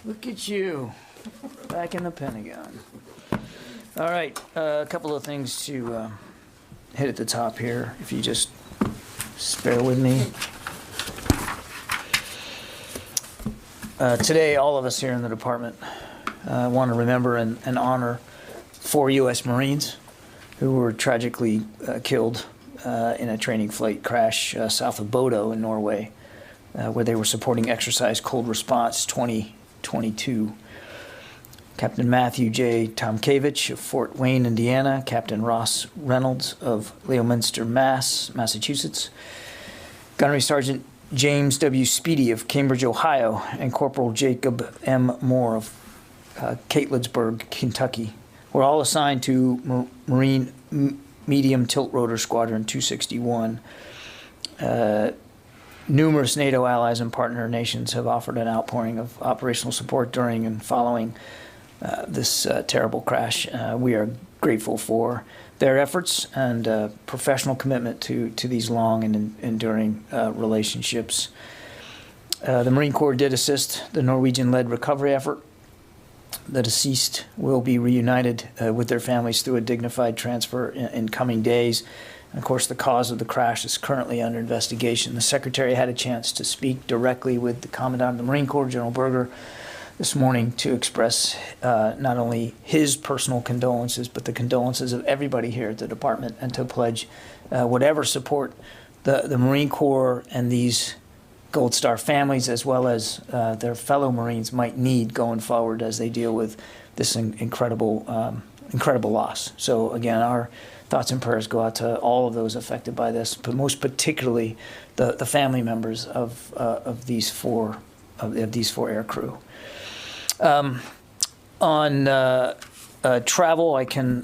Look at you, back in the Pentagon. All right, a couple of things to hit at the top here, if you just bear with me. Today, all of us here in the department want to remember and honor 4 U.S. Marines who were tragically killed in a training flight crash south of Bodo in Norway, where they were supporting Exercise Cold Response 2022. Captain Matthew J. Tomkevich of Fort Wayne, Indiana, Captain Ross Reynolds of Leominster, Massachusetts, Gunnery Sergeant James W. Speedy of Cambridge, Ohio, and Corporal Jacob M. Moore of Catlettsburg, Kentucky, were all assigned to Marine Medium Tilt Rotor Squadron 261. Numerous NATO allies and partner nations have offered an outpouring of operational support during and following this terrible crash. We are grateful for their efforts and professional commitment to these long and enduring relationships. The Marine Corps did assist the Norwegian-led recovery effort. The deceased will be reunited with their families through a dignified transfer in coming days. And of course, the cause of the crash is currently under investigation. The Secretary had a chance to speak directly with the Commandant of the Marine Corps, General Berger, this morning to express not only his personal condolences, but the condolences of everybody here at the department, and to pledge whatever support the Marine Corps and these Gold Star families, as well as their fellow Marines, might need going forward as they deal with this incredible loss. So again, our thoughts and prayers go out to all of those affected by this, but most particularly the family members of these four air crew. On travel, I can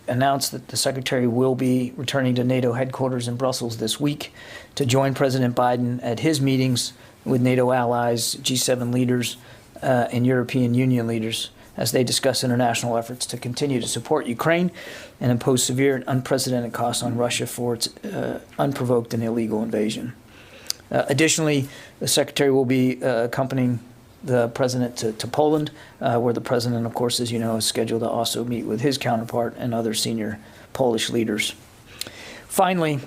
announce that the Secretary will be returning to NATO headquarters in Brussels this week to join President Biden at his meetings with NATO allies, G7 leaders, and European Union leaders as they discuss international efforts to continue to support Ukraine and impose severe and unprecedented costs on Russia for its unprovoked and illegal invasion. Additionally, the Secretary will be accompanying the President to Poland, where the President, of course, as you know, is scheduled to also meet with his counterpart and other senior Polish leaders. Finally,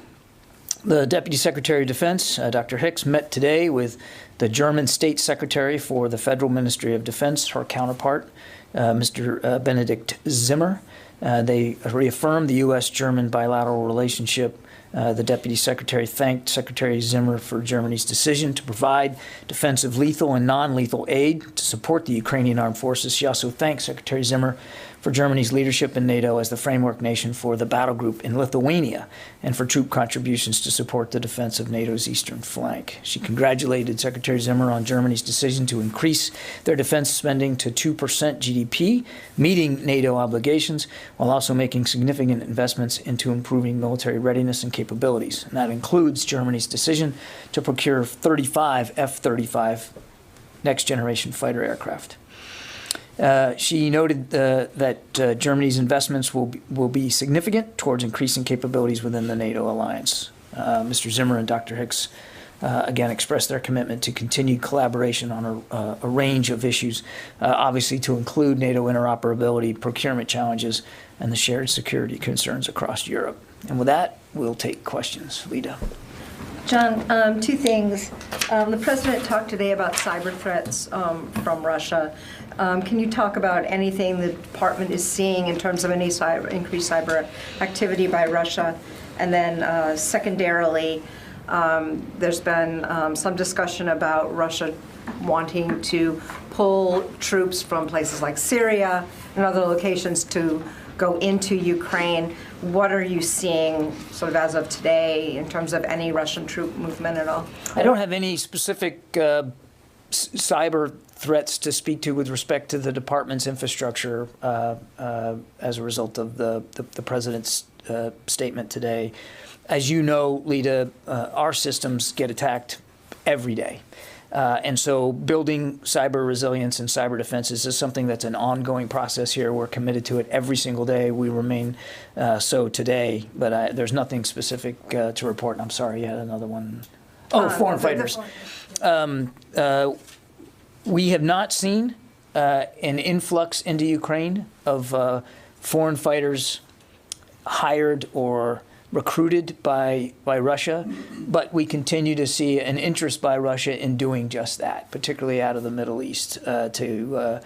the Deputy Secretary of Defense, Dr. Hicks, met today with the German State Secretary for the Federal Ministry of Defense, her counterpart, Mr. Benedikt Zimmer. They reaffirmed the U.S.-German bilateral relationship. The Deputy Secretary thanked Secretary Zimmer for Germany's decision to provide defensive lethal and non-lethal aid to support the Ukrainian armed forces. She also thanked Secretary Zimmer for Germany's leadership in NATO as the framework nation for the battle group in Lithuania and for troop contributions to support the defense of NATO's eastern flank. She congratulated Secretary Zimmer on Germany's decision to increase their defense spending to 2% GDP, meeting NATO obligations, while also making significant investments into improving military readiness and capabilities. And that includes Germany's decision to procure 35 F-35 next-generation fighter aircraft. She noted that Germany's investments will be significant towards increasing capabilities within the NATO alliance. Mr. Zimmer and Dr. Hicks again expressed their commitment to continued collaboration on a range of issues, obviously to include NATO interoperability, procurement challenges, and the shared security concerns across Europe. And with that, we'll take questions. Lita. John, 2 things. The President talked today about cyber threats from Russia. Can you talk about anything the Department is seeing in terms of any increased cyber activity by Russia? And then secondarily, there's been some discussion about Russia wanting to pull troops from places like Syria and other locations to go into Ukraine. What are you seeing sort of as of today in terms of any Russian troop movement at all? I don't have any specific cyber threats to speak to with respect to the department's infrastructure as a result of the President's statement today. As you know, Lita, our systems get attacked every day. And so building cyber resilience and cyber defenses is something that's an ongoing process here. We're committed to it every single day. We remain so today, but there's nothing specific to report. I'm sorry, you had another one. Oh, foreign fighters. We have not seen an influx into Ukraine of foreign fighters hired or recruited by Russia, but we continue to see an interest by Russia in doing just that, particularly out of the Middle East. And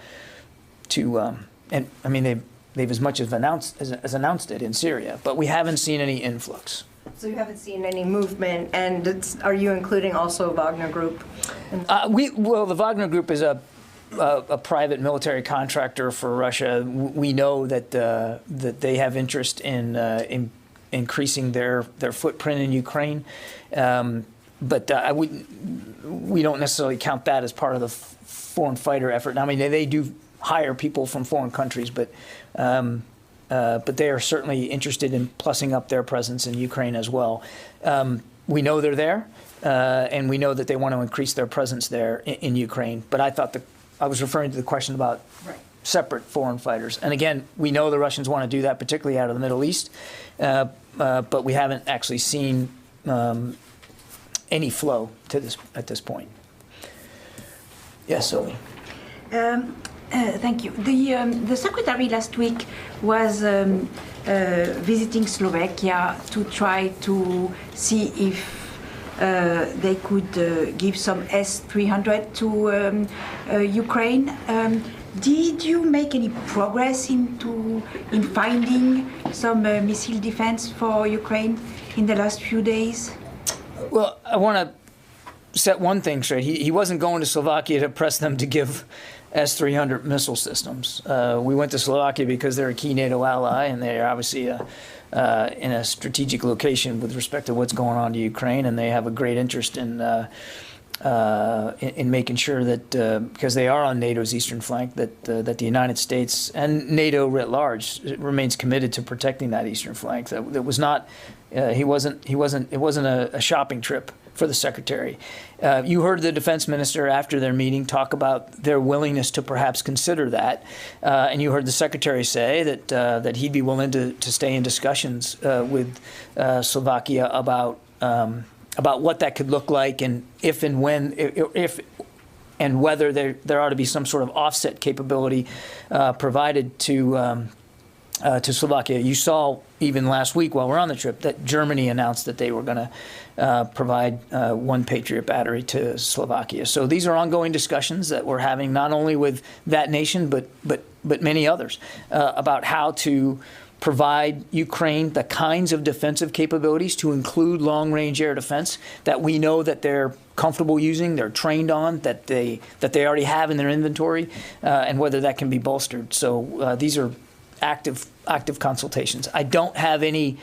I mean they've as much as announced it in Syria, but we haven't seen any influx. So you haven't seen any movement, and are you including also Wagner Group? Well, the Wagner Group is a private military contractor for Russia. We know that they have interest in increasing their footprint in Ukraine, but we don't necessarily count that as part of the foreign fighter effort. I mean, they do hire people from foreign countries, but they are certainly interested in plussing up their presence in Ukraine as well. We know they're there, and we know that they want to increase their presence there in Ukraine. But I was referring to the question about separate foreign fighters. And again, we know the Russians want to do that, particularly out of the Middle East, but we haven't actually seen any flow to this at this point. Yes, Sylvie. Thank you. The Secretary last week was visiting Slovakia to try to see if they could give some S-300 to Ukraine. Did you make any progress in finding some missile defense for Ukraine in the last few days? Well, I want to set one thing straight. He wasn't going to Slovakia to press them to give S-300 missile systems. We went to Slovakia because they're a key NATO ally, and they're obviously in a strategic location with respect to what's going on to Ukraine, and they have a great interest in making sure that because they are on NATO's eastern flank, that the United States and NATO writ large remains committed to protecting that eastern flank. That was not. It wasn't a shopping trip for the Secretary. You heard the Defense Minister after their meeting talk about their willingness to perhaps consider that, and you heard the Secretary say that he'd be willing to stay in discussions with Slovakia about what that could look like, and if and whether there ought to be some sort of offset capability provided to Slovakia. You saw even last week while we're on the trip that Germany announced that they were going to provide one Patriot battery to Slovakia. So these are ongoing discussions that we're having not only with that nation but many others about how to provide Ukraine the kinds of defensive capabilities, to include long-range air defense that we know that they're comfortable using, they're trained on, that they already have in their inventory, and whether that can be bolstered. So these are active consultations. I don't have any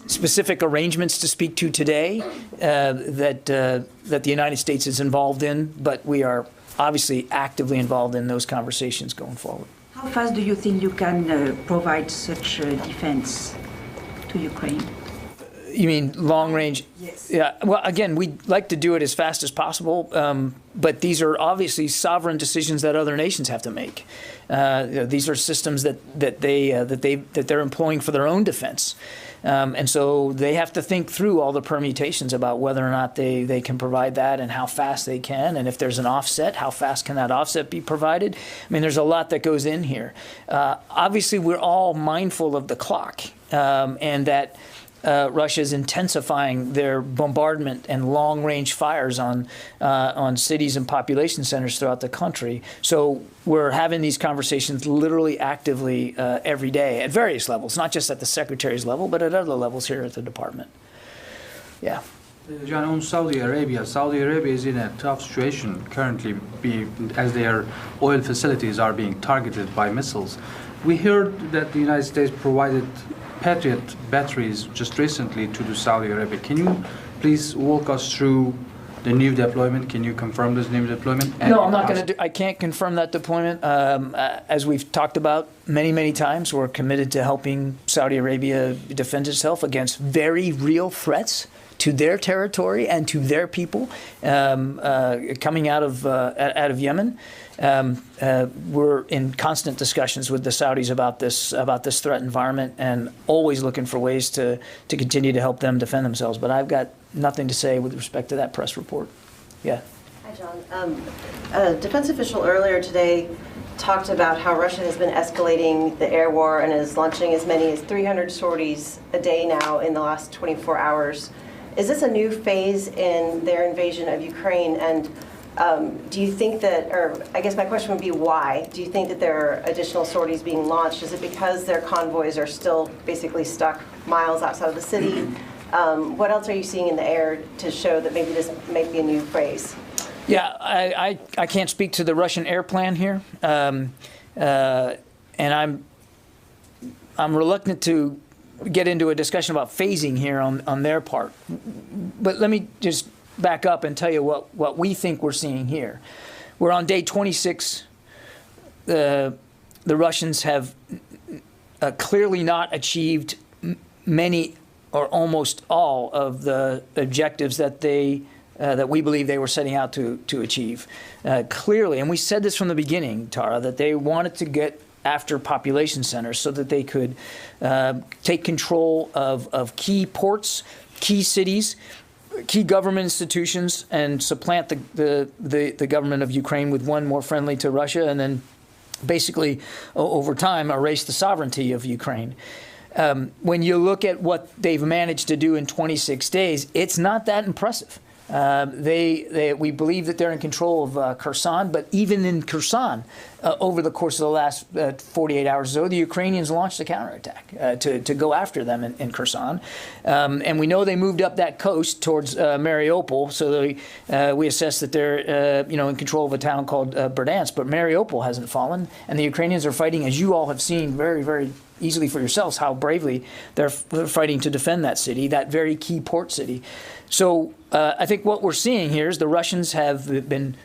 specific arrangements to speak to today that the United States is involved in, but we are obviously actively involved in those conversations going forward. How fast do you think you can provide such defense to Ukraine? You mean long range? Yes. Yeah. Well, again, we'd like to do it as fast as possible, but these are obviously sovereign decisions that other nations have to make. These are systems that they're employing for their own defense, and so they have to think through all the permutations about whether or not they can provide that and how fast they can, and if there's an offset, how fast can that offset be provided? I mean, there's a lot that goes in here. Obviously, we're all mindful of the clock, and that Russia is intensifying their bombardment and long-range fires on cities and population centers throughout the country. So we're having these conversations literally actively every day at various levels, not just at the Secretary's level, but at other levels here at the Department. Yeah. John, on Saudi Arabia is in a tough situation currently as their oil facilities are being targeted by missiles. We heard that the United States provided Patriot batteries just recently to Saudi Arabia. Can you please walk us through the new deployment? Can you confirm this new deployment? No, I'm not going to. I can't confirm that deployment. As we've talked about many times, we're committed to helping Saudi Arabia defend itself against very real threats to their territory and to their people coming out of Yemen. We're in constant discussions with the Saudis about this threat environment, and always looking for ways to continue to help them defend themselves. But I've got nothing to say with respect to that press report. Yeah. Hi, John. A defense official earlier today talked about how Russia has been escalating the air war and is launching as many as 300 sorties a day now in the last 24 hours. Is this a new phase in their invasion of Ukraine? And do you think that, or I guess my question would be why? Do you think that there are additional sorties being launched? Is it because their convoys are still basically stuck miles outside of the city? What else are you seeing in the air to show that maybe this might be a new phase? Yeah, I can't speak to the Russian air plan here, and I'm reluctant to get into a discussion about phasing here on their part. But let me just back up and tell you what we think we're seeing here. We're on day 26. The Russians have clearly not achieved many or almost all of the objectives that we believe they were setting out to achieve. Clearly, and we said this from the beginning, Tara, that they wanted to get after population centers so that they could take control of key ports, key cities, key government institutions, and supplant the government of Ukraine with one more friendly to Russia, and then basically, over time, erase the sovereignty of Ukraine. When you look at what they've managed to do in 26 days, it's not that impressive. We believe that they're in control of Kherson, but even in Kherson, over the course of the last 48 hours or so, the Ukrainians launched a counterattack to go after them in Kherson. And we know they moved up that coast towards Mariupol, so we assess that they're in control of a town called Berdansk, but Mariupol hasn't fallen, and the Ukrainians are fighting, as you all have seen very, very easily for yourselves, how bravely they're fighting to defend that city, that very key port city. So I think what we're seeing here is the Russians have been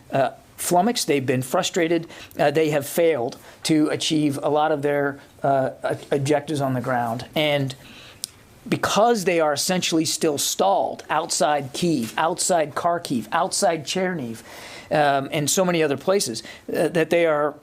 flummoxed, they've been frustrated, they have failed to achieve a lot of their objectives on the ground. And because they are essentially still stalled outside Kyiv, outside Kharkiv, outside Chernihiv, and so many other places, that they are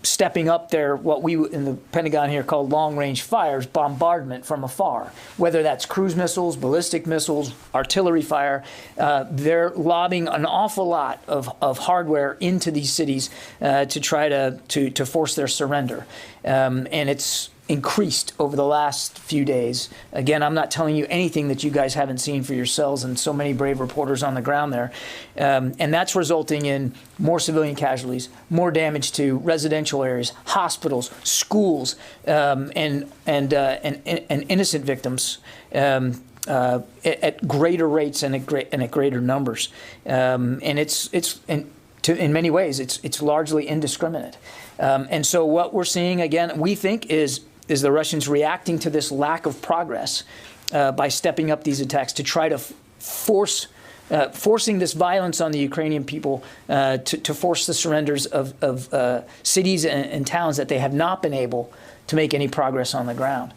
stepping up their, what we in the Pentagon here call long-range fires, bombardment from afar, whether that's cruise missiles, ballistic missiles, artillery fire. They're lobbing an awful lot of hardware into these cities to try to force their surrender. And it's increased over the last few days. Again, I'm not telling you anything that you guys haven't seen for yourselves, and so many brave reporters on the ground there. And that's resulting in more civilian casualties, more damage to residential areas, hospitals, schools, and innocent victims at greater rates and at greater numbers. And in many ways, it's largely indiscriminate. And so what we're seeing, again, we think is the Russians reacting to this lack of progress by stepping up these attacks to try to forcing this violence on the Ukrainian people to force the surrenders of cities and towns that they have not been able to make any progress on the ground.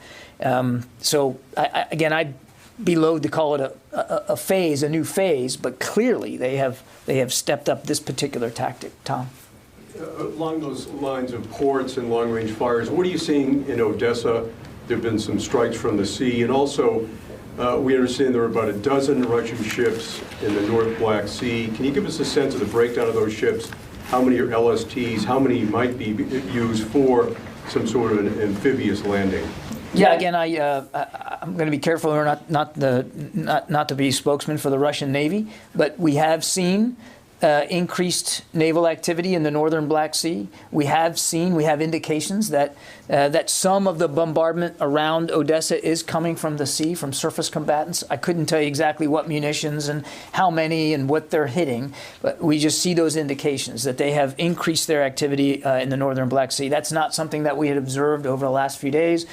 So again, I'd be loath to call it a phase, a new phase, but clearly they have stepped up this particular tactic. Tom? Along those lines of ports and long-range fires, what are you seeing in Odessa? There have been some strikes from the sea, and also we understand there are about a dozen Russian ships in the North Black Sea. Can you give us a sense of the breakdown of those ships? How many are LSTs? How many might be used for some sort of an amphibious landing? Yeah, again, I'm going to be careful not to be spokesman for the Russian Navy, but we have seen increased naval activity in the northern Black Sea. We have indications that some of the bombardment around Odessa is coming from the sea, from surface combatants. I couldn't tell you exactly what munitions and how many and what they're hitting, but we just see those indications that they have increased their activity in the northern Black Sea. That's not something that we had observed over the last few days.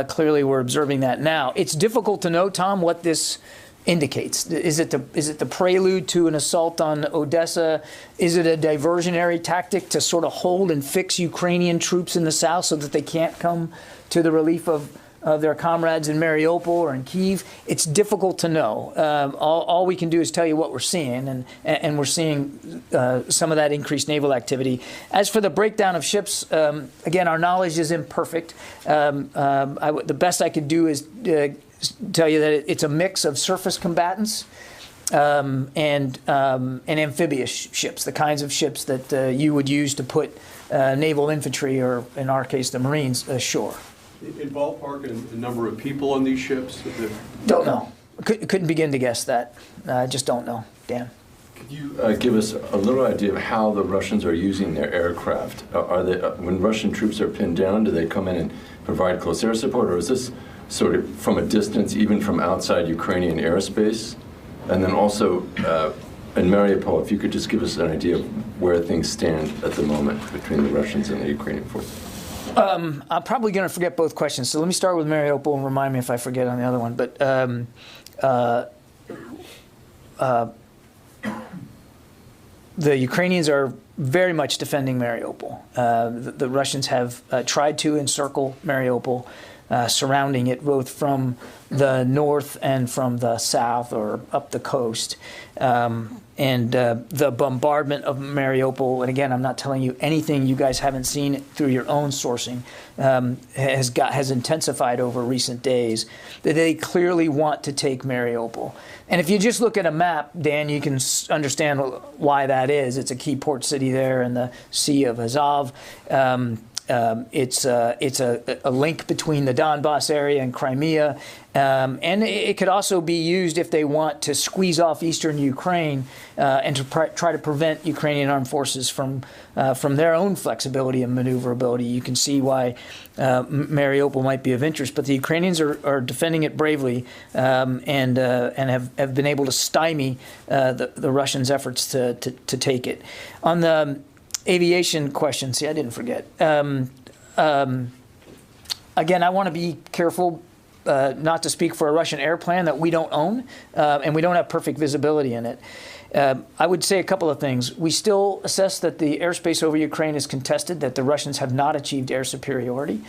Clearly, we're observing that now. It's difficult to know, Tom, what this indicates. Is it the prelude to an assault on Odessa? Is it a diversionary tactic to sort of hold and fix Ukrainian troops in the south so that they can't come to the relief of their comrades in Mariupol or in Kyiv? It's difficult to know. All we can do is tell you what we're seeing, and we're seeing some of that increased naval activity. As for the breakdown of ships, again, our knowledge is imperfect. The best I could do is tell you that it's a mix of surface combatants and amphibious ships, the kinds of ships that you would use to put naval infantry, or in our case, the Marines, ashore. In ballpark, a number of people on these ships? Don't know. Couldn't begin to guess that. Just don't know, Dan. Could you give us a little idea of how the Russians are using their aircraft? Are they, when Russian troops are pinned down, do they come in and provide close air support, or is this sort of from a distance, even from outside Ukrainian airspace? And then also, in Mariupol, if you could just give us an idea of where things stand at the moment between the Russians and the Ukrainian forces. I'm probably going to forget both questions, so let me start with Mariupol and remind me if I forget on the other one. But the Ukrainians are very much defending Mariupol. The Russians have tried to encircle Mariupol, surrounding it both from the north and from the south, or up the coast. And the bombardment of Mariupol, and again, I'm not telling you anything you guys haven't seen through your own sourcing, has intensified over recent days. That they clearly want to take Mariupol. And if you just look at a map, Dan, you can understand why that is. It's a key port city there in the Sea of Azov. It's a link between the Donbass area and Crimea, and it could also be used if they want to squeeze off eastern Ukraine and to try to prevent Ukrainian armed forces from their own flexibility and maneuverability. You can see why Mariupol might be of interest, but the Ukrainians are defending it bravely, and have been able to stymie the Russians' efforts to take it. On the aviation question, see, I didn't forget. Again, I want to be careful not to speak for a Russian air plan that we don't own, and we don't have perfect visibility in it. I would say a couple of things. We still assess that the airspace over Ukraine is contested, that the Russians have not achieved air superiority.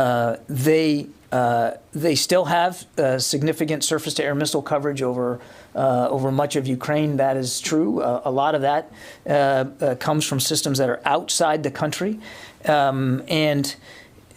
They still have significant surface-to-air missile coverage over much of Ukraine. That is true. A lot of that comes from systems that are outside the country. And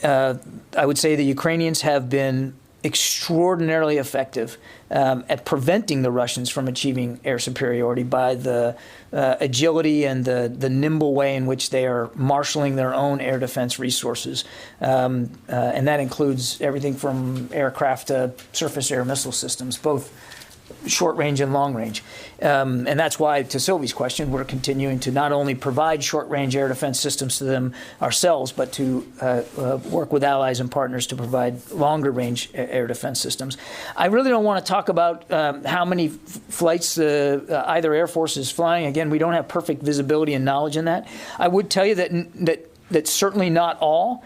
I would say the Ukrainians have been extraordinarily effective at preventing the Russians from achieving air superiority by the agility and the nimble way in which they are marshaling their own air defense resources. And that includes everything from aircraft to surface air missile systems, both short range and long range. And that's why, to Sylvie's question, we're continuing to not only provide short range air defense systems to them ourselves, but to work with allies and partners to provide longer range air defense systems. I really don't want to talk about how many flights either Air Force is flying. Again, we don't have perfect visibility and knowledge in that. I would tell you that certainly not all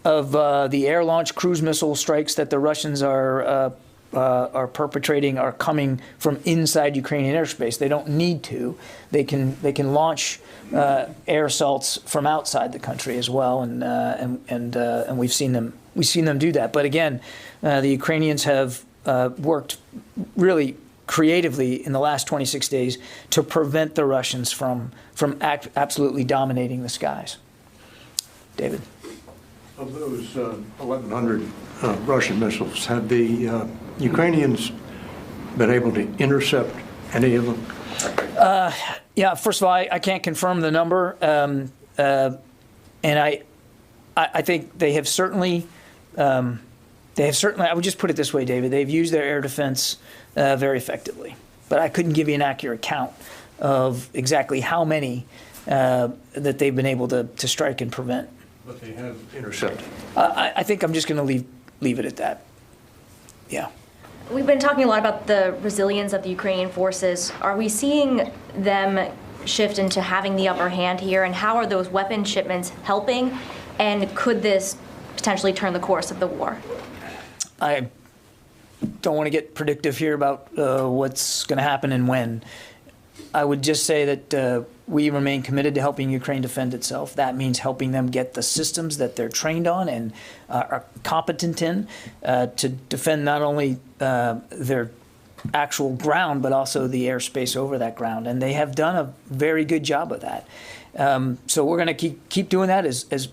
of the air launch cruise missile strikes that the Russians are perpetrating are coming from inside Ukrainian airspace. They don't need to. They can launch air assaults from outside the country as well, and we've seen them do that. But again, the Ukrainians have worked really creatively in the last 26 days to prevent the Russians from absolutely dominating the skies. David. Of those 1,100 Russian missiles, have the Ukrainians been able to intercept any of them? Yeah, first of all, I can't confirm the number, and I think they have certainly, I would just put it this way, David, they've used their air defense very effectively, but I couldn't give you an accurate count of exactly how many that they've been able to strike and prevent. But they have intercepted. I think I'm just going to leave it at that. Yeah. We've been talking a lot about the resilience of the Ukrainian forces. Are we seeing them shift into having the upper hand here? And how are those weapon shipments helping? And could this potentially turn the course of the war? I don't want to get predictive here about what's going to happen and when. I would just say that we remain committed to helping Ukraine defend itself. That means helping them get the systems that they're trained on and are competent in to defend not only their actual ground, but also the airspace over that ground. And they have done a very good job of that. So we're going to keep doing that as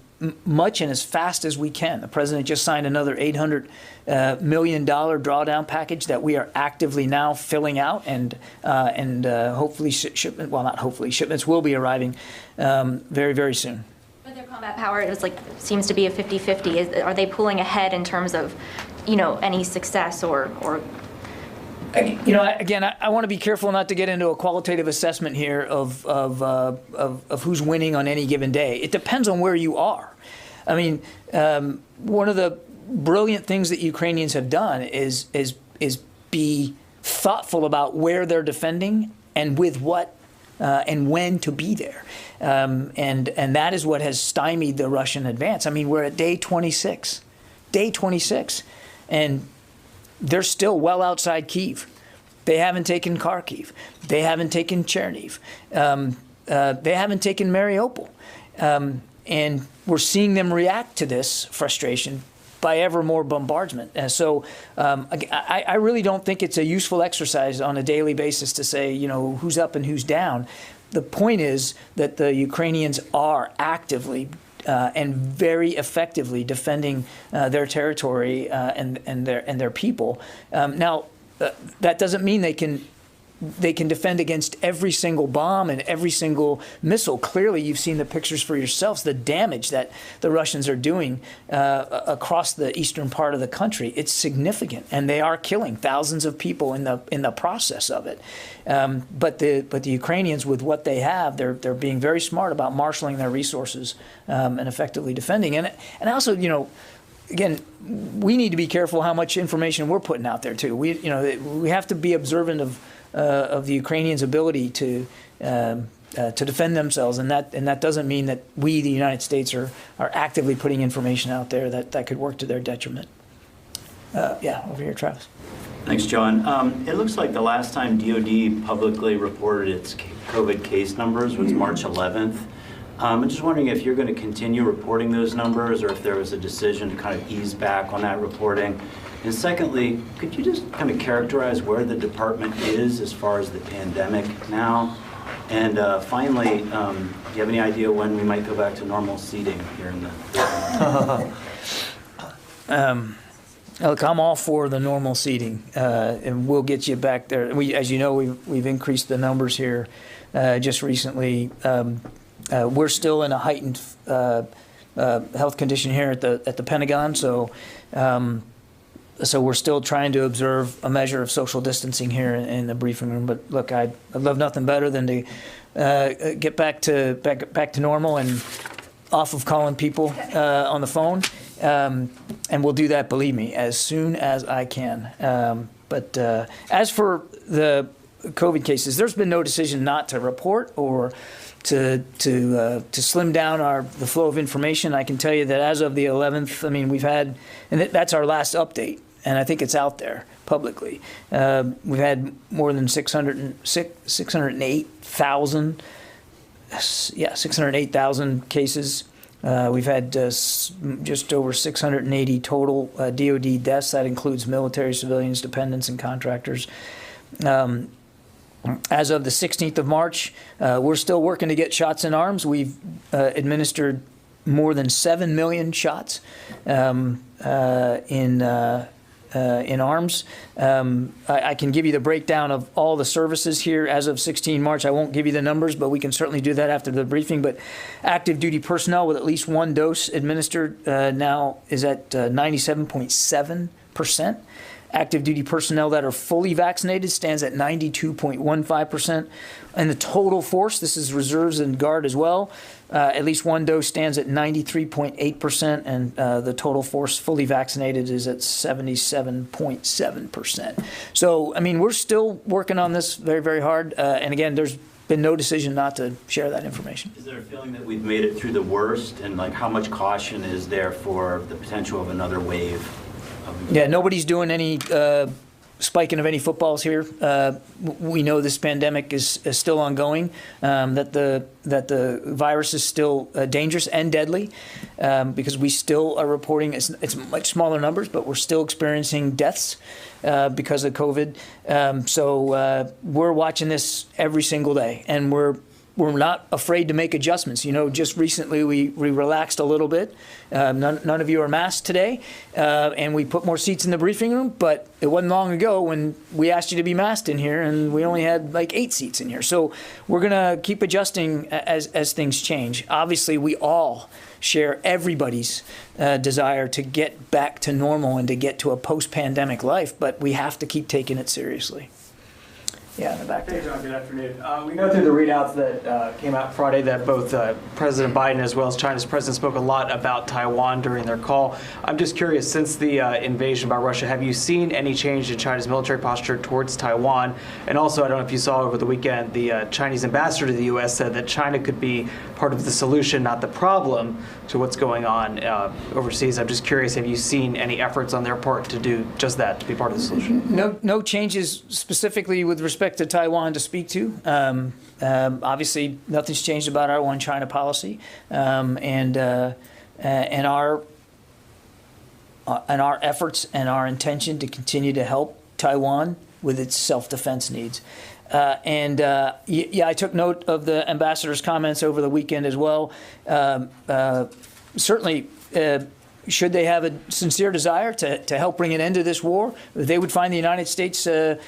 much and as fast as we can. The president just signed another $800 million drawdown package that we are actively now filling out, and hopefully shipments will be arriving very, very soon. But their combat power seems to be a 50-50. Are they pulling ahead in terms of, any success or? Again, I want to be careful not to get into a qualitative assessment here of who's winning on any given day. It depends on where you are. I mean, one of the brilliant things that Ukrainians have done is be thoughtful about where they're defending and with what and when to be there, and that is what has stymied the Russian advance. I mean, we're at day 26, and they're still well outside Kyiv. They haven't taken Kharkiv. They haven't taken Chernihiv. They haven't taken Mariupol. And we're seeing them react to this frustration by ever more bombardment. And so I really don't think it's a useful exercise on a daily basis to say, who's up and who's down. The point is that the Ukrainians are actively and very effectively defending their territory and their people. Now, that doesn't mean they can defend against every single bomb and every single missile. Clearly, you've seen the pictures for yourselves, the damage that the Russians are doing across the eastern part of the country. It's significant, and they are killing thousands of people in the process of it. But the Ukrainians, with what they have, they're being very smart about marshaling their resources and effectively defending. And also, again, we need to be careful how much information we're putting out there too. We have to be observant of the Ukrainians' ability to defend themselves, and that doesn't mean that we, the United States, are actively putting information out there that could work to their detriment. Over here, Travis. Thanks, John. It looks like the last time DoD publicly reported its COVID case numbers was March 11th. I'm just wondering if you're going to continue reporting those numbers, or if there was a decision to kind of ease back on that reporting. And secondly, could you just kind of characterize where the department is as far as the pandemic now? And finally, do you have any idea when we might go back to normal seating here in the Look, I'm all for the normal seating, and we'll get you back there. As you know, we've increased the numbers here just recently. We're still in a heightened health condition here at the Pentagon, so we're still trying to observe a measure of social distancing here in the briefing room. But look, I'd love nothing better than to get back to normal and off of calling people on the phone, and we'll do that, believe me, as soon as I can. But as for the COVID cases, there's been no decision not to report or to slim down the flow of information. I can tell you that as of the 11th, I mean, we've had, and that's our last update, and I think it's out there publicly. We've had more than 608,000 cases. We've had just over 680 total DoD deaths. That includes military, civilians, dependents, and contractors. As of the 16th of March, we're still working to get shots in arms. We've administered more than 7 million shots in arms. I can give you the breakdown of all the services here as of 16 March. I won't give you the numbers, but we can certainly do that after the briefing. But active duty personnel with at least one dose administered now is at 97.7%. Active duty personnel that are fully vaccinated stands at 92.15%. And the total force, this is reserves and guard as well, at least one dose stands at 93.8%, and the total force fully vaccinated is at 77.7%. So, I mean, we're still working on this very, very hard. And again, there's been no decision not to share that information. Is there a feeling that we've made it through the worst, and like how much caution is there for the potential of another wave? Yeah, nobody's doing any spiking of any footballs here. We know this pandemic is still ongoing, that the virus is still dangerous and deadly, because we still are reporting, it's much smaller numbers, but we're still experiencing deaths because of COVID. So we're watching this every single day, and we're we're not afraid to make adjustments. Just recently we relaxed a little bit. None of you are masked today, and we put more seats in the briefing room. But it wasn't long ago when we asked you to be masked in here, and we only had like 8 seats in here. So we're gonna keep adjusting as things change. Obviously, we all share everybody's desire to get back to normal and to get to a post-pandemic life, but we have to keep taking it seriously. Yeah, in the back there. Hey, John, good afternoon. We know through the readouts that came out Friday that both President Biden as well as China's president spoke a lot about Taiwan during their call. I'm just curious, since the invasion by Russia, have you seen any change in China's military posture towards Taiwan? And also, I don't know if you saw over the weekend, the Chinese ambassador to the U.S. said that China could be part of the solution, not the problem, to what's going on overseas. I'm just curious, have you seen any efforts on their part to do just that, to be part of the solution? No changes specifically with respect to Taiwan to speak to. Obviously, nothing's changed about our one China policy, and our efforts and our intention to continue to help Taiwan with its self-defense needs. I took note of the ambassador's comments over the weekend as well. Certainly, should they have a sincere desire to help bring an end to this war, they would find the United States to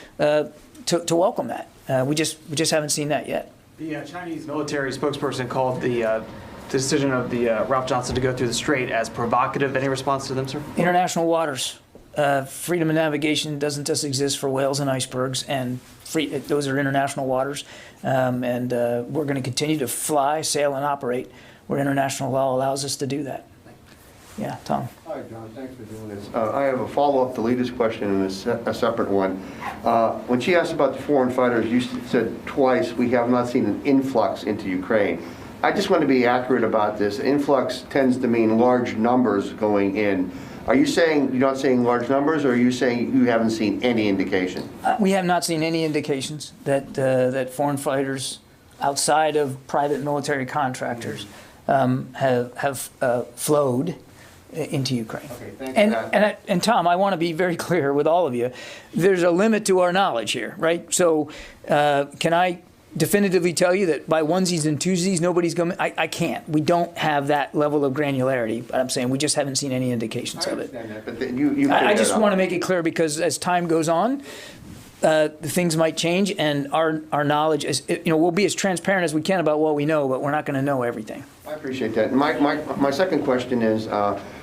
welcome that. We just haven't seen that yet. The Chinese military spokesperson called the decision of the Ralph Johnson to go through the strait as provocative. Any response to them, sir? International waters. Freedom of navigation doesn't just exist for whales and icebergs, and those are international waters. And we're going to continue to fly, sail, and operate where international law allows us to do that. Yeah, Tom. Hi, John. Thanks for doing this. I have a follow-up to Lita's question and a separate one. When she asked about the foreign fighters, you said twice, we have not seen an influx into Ukraine. I just want to be accurate about this. Influx tends to mean large numbers going in. Are you saying you're not saying large numbers, or are you saying you haven't seen any indication? We have not seen any indications that foreign fighters outside of private military contractors have flowed into Ukraine. Okay, thanks for that. And Tom, I want to be very clear with all of you. There's a limit to our knowledge here, right? So can I definitively tell you that by onesies and twosies, nobody's going to... I can't. We don't have that level of granularity, but I'm saying we just haven't seen any indications of it. I understand that, but I just want to make it clear, because as time goes on, things might change, and our knowledge is, we'll be as transparent as we can about what we know, but we're not going to know everything. I appreciate that. My second question is,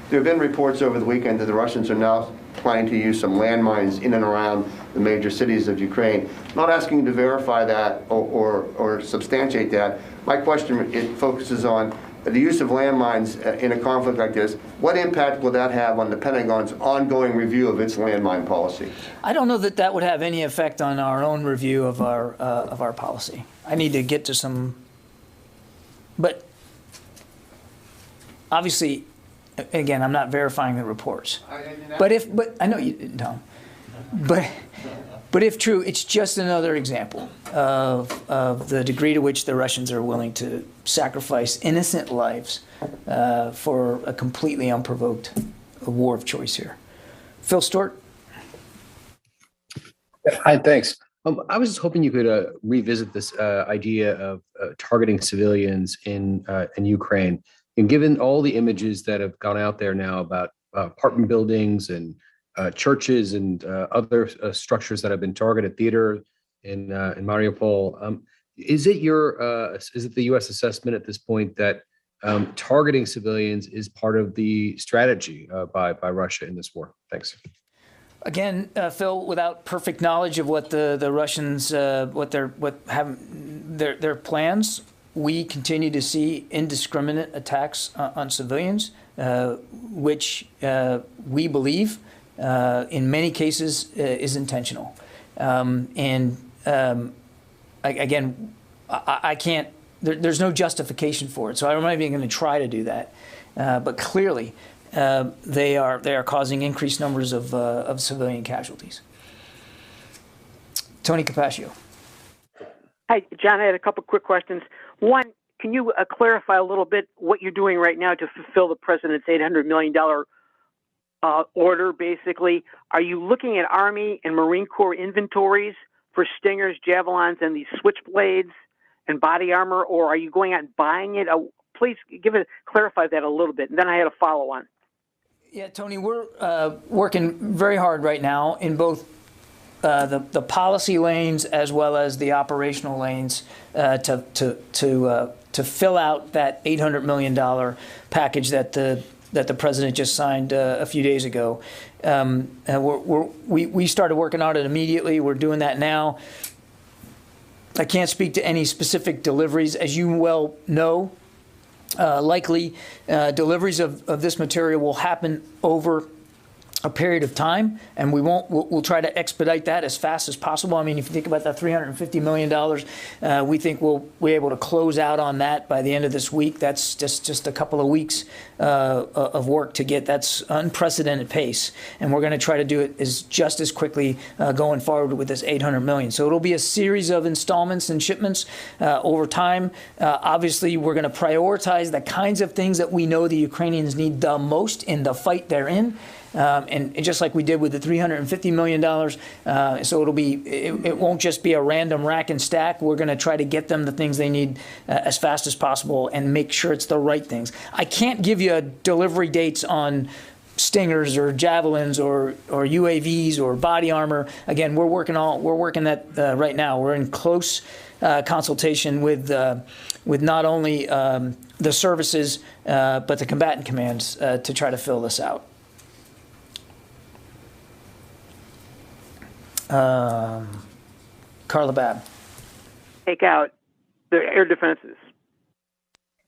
there have been reports over the weekend that the Russians are now planning to use some landmines in and around the major cities of Ukraine. I'm not asking you to verify that or substantiate that. My question, it focuses on the use of landmines in a conflict like this. What impact will that have on the Pentagon's ongoing review of its landmine policy? I don't know that would have any effect on our own review of our policy. I need to get to some, but obviously, again, I'm not verifying the reports. But I know you didn't, Tom. But if true, it's just another example of the degree to which the Russians are willing to sacrifice innocent lives for a completely unprovoked war of choice here. Phil Stewart. Hi, thanks. I was just hoping you could revisit this idea of targeting civilians in Ukraine. And given all the images that have gone out there now about apartment buildings and churches and other structures that have been targeted, theater in Mariupol, is it the U.S. assessment at this point that targeting civilians is part of the strategy by Russia in this war? Thanks. Again, Phil, without perfect knowledge of what the Russians their plans, we continue to see indiscriminate attacks on civilians, which we believe, in many cases, is intentional. I can't. There's no justification for it, so I'm not even going to try to do that. But clearly, they are causing increased numbers of civilian casualties. Tony Capaccio. Hi, John. I had a couple quick questions. One, can you clarify a little bit what you're doing right now to fulfill the president's $800 million order, basically? Are you looking at Army and Marine Corps inventories for Stingers, Javelins, and these Switchblades? and body armor, or are you going out and buying it? Please clarify that a little bit. And then I had a follow-on. Yeah, Tony, we're working very hard right now in both the policy lanes as well as the operational lanes to fill out that $800 million package that the president just signed a few days ago. We started working on it immediately. We're doing that now. I can't speak to any specific deliveries. As you well know, likely deliveries of this material will happen over a period of time, and we'll try to expedite that as fast as possible. I mean, if you think about that $350 million, we think we'll be able to close out on that by the end of this week. That's just a couple of weeks of work to get. That's unprecedented pace, and we're going to try to do it just as quickly going forward with this $800 million. So it'll be a series of installments and shipments over time. Obviously, we're going to prioritize the kinds of things that we know the Ukrainians need the most in the fight they're in. And just like we did with the $350 million, so it won't just be a random rack and stack. We're going to try to get them the things they need as fast as possible and make sure it's the right things. I can't give you delivery dates on Stingers or Javelins or UAVs or body armor. Again, we're working that right now. We're in close consultation with not only the services but the combatant commands to try to fill this out. Carla Babb. Take out the air defenses.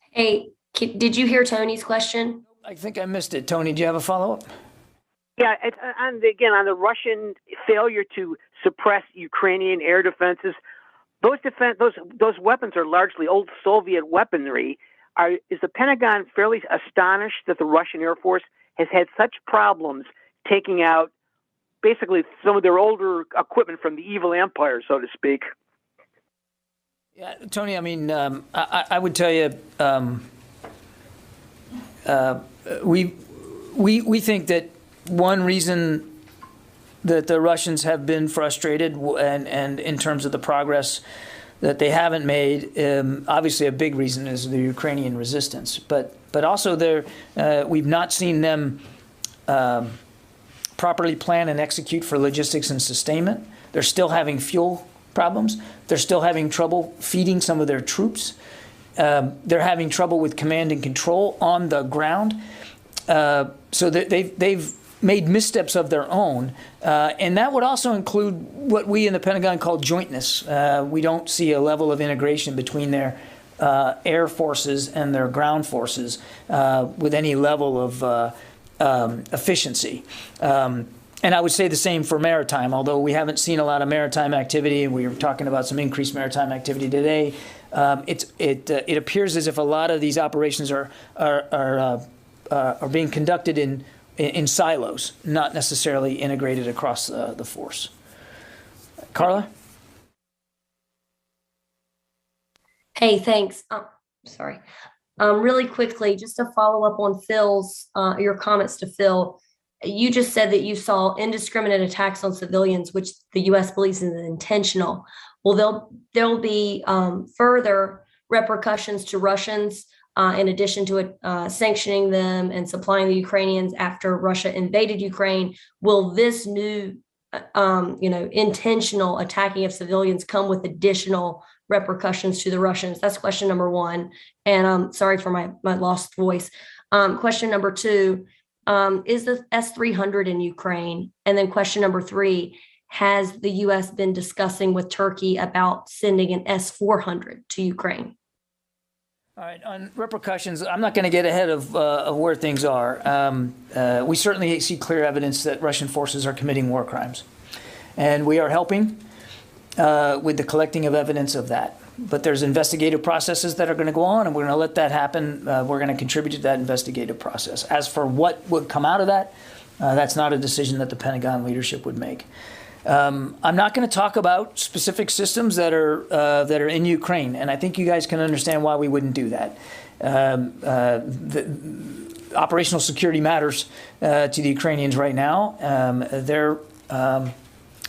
Hey, did you hear Tony's question? I think I missed it. Tony, do you have a follow-up? Yeah, on the Russian failure to suppress Ukrainian air defenses, those weapons are largely old Soviet weaponry. Is the Pentagon fairly astonished that the Russian Air Force has had such problems taking out basically some of their older equipment from the evil empire, so to speak? Yeah, Tony, I mean, I would tell you, we think that one reason that the Russians have been frustrated and in terms of the progress that they haven't made, obviously a big reason is the Ukrainian resistance, but also we've not seen them properly plan and execute for logistics and sustainment. They're still having fuel problems. They're still having trouble feeding some of their troops. They're having trouble with command and control on the ground. So they've made missteps of their own. And that would also include what we in the Pentagon call jointness. We don't see a level of integration between their air forces and their ground forces with any level of efficiency. And I would say the same for maritime, although we haven't seen a lot of maritime activity. We were talking about some increased maritime activity today. It appears as if a lot of these operations are being conducted in silos, not necessarily integrated across the force. Carla? Hey, thanks. Sorry. Really quickly, just to follow up on Phil's, your comments to Phil, you just said that you saw indiscriminate attacks on civilians, which the U.S. believes is intentional. Well, there'll be further repercussions to Russians in addition to sanctioning them and supplying the Ukrainians after Russia invaded Ukraine. Will this new, intentional attacking of civilians come with additional repercussions to the Russians? That's question number one. And I'm sorry for my lost voice. Question number two, is the S-300 in Ukraine? And then question number three, has the U.S. been discussing with Turkey about sending an S-400 to Ukraine? All right, on repercussions, I'm not going to get ahead of where things are. We certainly see clear evidence that Russian forces are committing war crimes. And we are helping with the collecting of evidence of that. But there's investigative processes that are going to go on, and we're going to let that happen. We're going to contribute to that investigative process. As for what would come out of that, that's not a decision that the Pentagon leadership would make. I'm not going to talk about specific systems that are in Ukraine, and I think you guys can understand why we wouldn't do that. The operational security matters to the Ukrainians right now. They're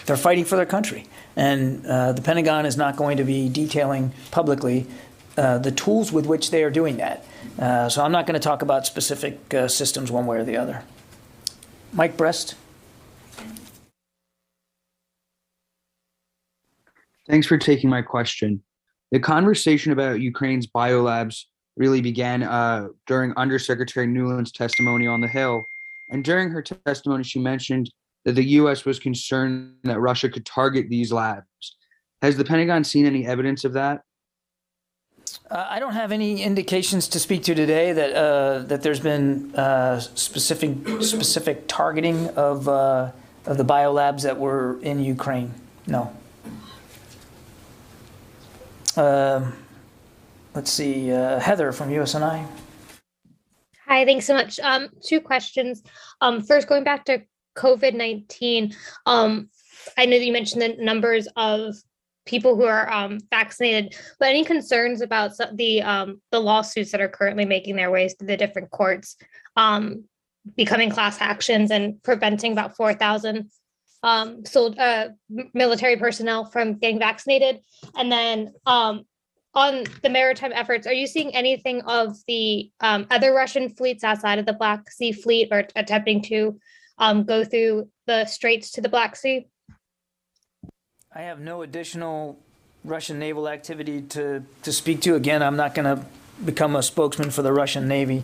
they're fighting for their country. And the Pentagon is not going to be detailing publicly the tools with which they are doing that. So I'm not going to talk about specific systems one way or the other. Mike Brest. Thanks for taking my question. The conversation about Ukraine's biolabs really began during Undersecretary Nuland's testimony on the Hill. And during her testimony, she mentioned that the U.S. was concerned that Russia could target these labs. Has the Pentagon seen any evidence of that? I don't have any indications to speak to today that there's been specific targeting of the biolabs that were in Ukraine. No. Let's see, Heather from USNI. Hi, thanks so much. Two questions. First, going back to COVID-19, I know that you mentioned the numbers of people who are vaccinated, but any concerns about the lawsuits that are currently making their ways to the different courts, becoming class actions and preventing about 4,000 military personnel from getting vaccinated? And then on the maritime efforts, are you seeing anything of the other Russian fleets outside of the Black Sea Fleet or attempting to go through the straits to the Black Sea? I have no additional Russian naval activity to speak to. Again, I'm not going to become a spokesman for the Russian Navy.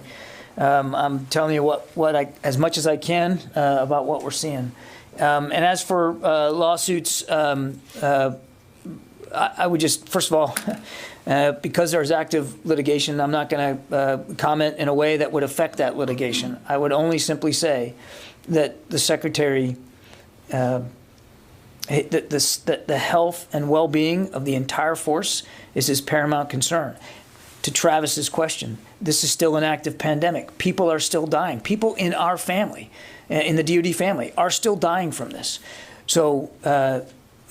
I'm telling you what I, as much as I can about what we're seeing. And as for lawsuits, I would just, first of all, because there's active litigation, I'm not going to comment in a way that would affect that litigation. I would only simply say that the Secretary, the health and well-being of the entire force is his paramount concern. To Travis's question, this is still an active pandemic. People are still dying. People in our family, in the DoD family, are still dying from this. So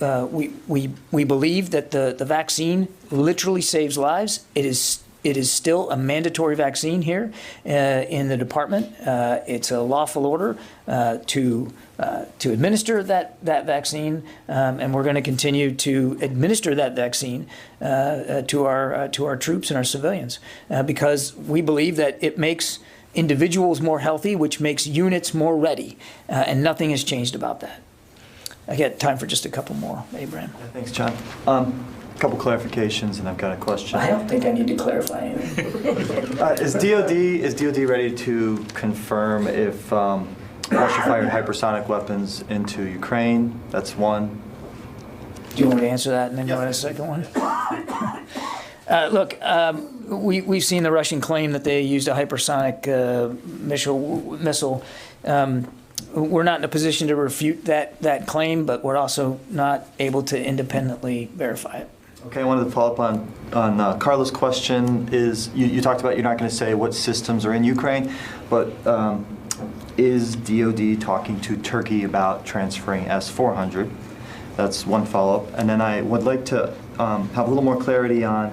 we believe that the vaccine literally saves lives. It is still a mandatory vaccine here in the department. It's a lawful order to administer that vaccine, and we're going to continue to administer that vaccine to our troops and our civilians because we believe that it makes individuals more healthy, which makes units more ready, and nothing has changed about that. I got time for just a couple more, Abraham. Yeah, thanks, John. A couple clarifications, and I've got a question. I don't think I need to clarify anything. Is DoD ready to confirm if Russia fired hypersonic weapons into Ukraine? That's one. Do you want me to answer that and then go to the second one? Look, we've seen the Russian claim that they used a hypersonic missile. We're not in a position to refute that claim, but we're also not able to independently verify it. Okay, I wanted to follow up on Carla's question. Is you talked about you're not going to say what systems are in Ukraine, but is DoD talking to Turkey about transferring S-400? That's one follow-up. And then I would like to have a little more clarity on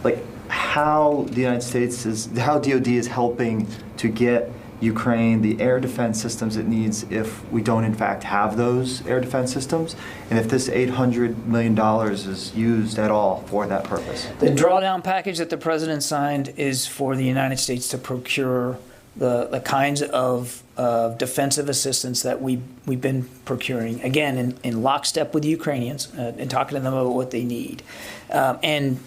like how the United States how DoD is helping to get Ukraine the air defense systems it needs if we don't in fact have those air defense systems, and if this $800 million is used at all for that purpose. The drawdown package that the president signed is for the United States to procure the kinds of defensive assistance that we've been procuring, again, in lockstep with the Ukrainians and talking to them about what they need. And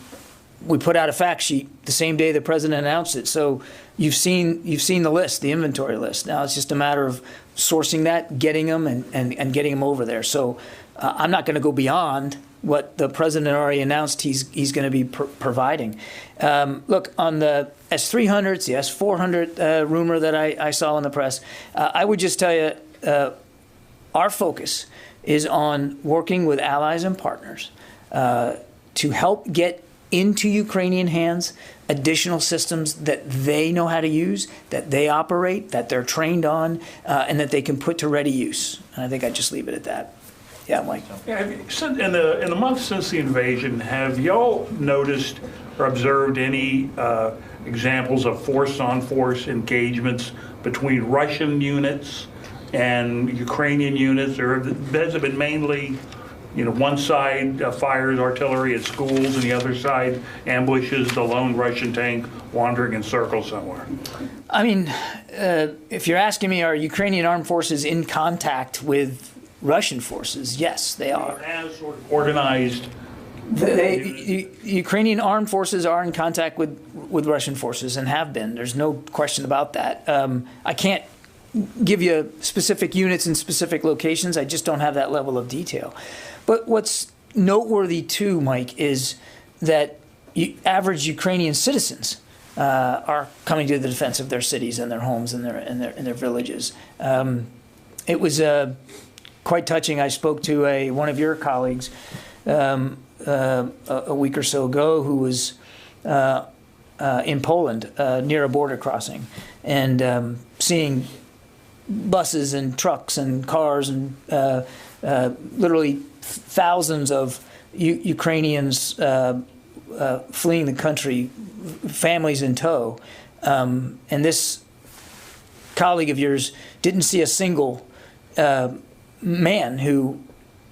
we put out a fact sheet the same day the president announced it. So you've seen the list, the inventory list. Now it's just a matter of sourcing that, getting them, and getting them over there. So I'm not going to go beyond what the president already announced he's going to be providing. Look, on the S-300s, the S-400 rumor that I saw in the press, I would just tell you our focus is on working with allies and partners to help get into Ukrainian hands additional systems that they know how to use, that they operate, that they're trained on, and that they can put to ready use. And I think I'd just leave it at that. Yeah, Mike. Yeah, in the months since the invasion, have y'all noticed or observed any examples of force-on-force engagements between Russian units and Ukrainian units, or has it been mainly, one side fires artillery at schools and the other side ambushes the lone Russian tank wandering in circles somewhere? I mean, if you're asking me, are Ukrainian armed forces in contact with Russian forces? Yes, they are. As sort of organized. Ukrainian armed forces are in contact with Russian forces and have been. There's no question about that. I can't give you specific units in specific locations. I just don't have that level of detail. But what's noteworthy too, Mike, is that average Ukrainian citizens are coming to the defense of their cities and their homes and their villages. It was quite touching. I spoke to one of your colleagues a week or so ago who was in Poland near a border crossing and seeing buses and trucks and cars and literally thousands of Ukrainians fleeing the country, families in tow. And this colleague of yours didn't see a single man who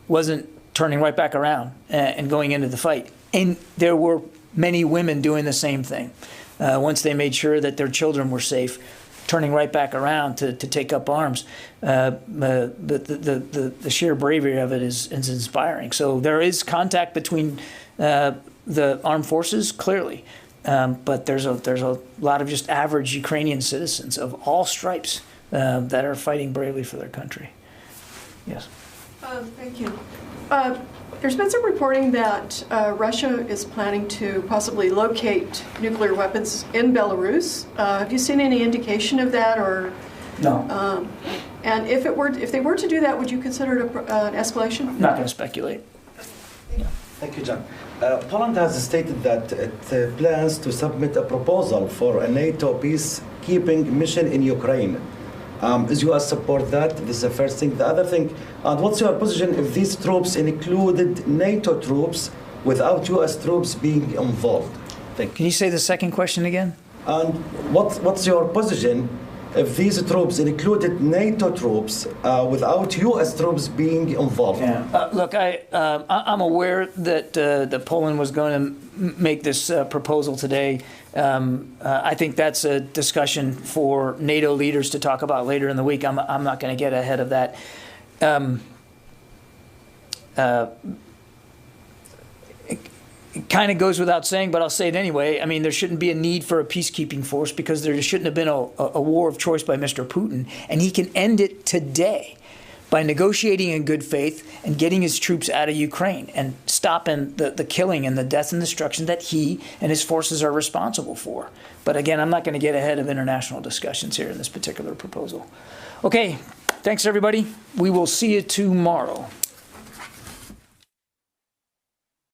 wasn't turning right back around and going into the fight. And there were many women doing the same thing. Once they made sure that their children were safe, turning right back around to take up arms. The sheer bravery of it is inspiring. So there is contact between the armed forces, clearly. But there's a lot of just average Ukrainian citizens of all stripes that are fighting bravely for their country. Yes. Thank you. There's been some reporting that Russia is planning to possibly locate nuclear weapons in Belarus. Have you seen any indication of that, or? No. And if they were to do that, would you consider it an escalation? Not going to speculate. Thank you, John. Poland has stated that it plans to submit a proposal for a NATO peacekeeping mission in Ukraine. Does U.S. support that? This is the first thing. The other thing, what's your position if these troops included NATO troops without U.S. troops being involved? Can you say the second question again? And what's your position if these troops included NATO troops without U.S. troops being involved? Yeah. Look, I'm aware that Poland was going to make this proposal today. I think that's a discussion for NATO leaders to talk about later in the week. I'm not going to get ahead of that. It kind of goes without saying, but I'll say it anyway. I mean, there shouldn't be a need for a peacekeeping force because there shouldn't have been a war of choice by Mr. Putin, and he can end it today by negotiating in good faith and getting his troops out of Ukraine and stopping the killing and the death and destruction that he and his forces are responsible for. But again, I'm not going to get ahead of international discussions here in this particular proposal. Okay, thanks everybody. We will see you tomorrow.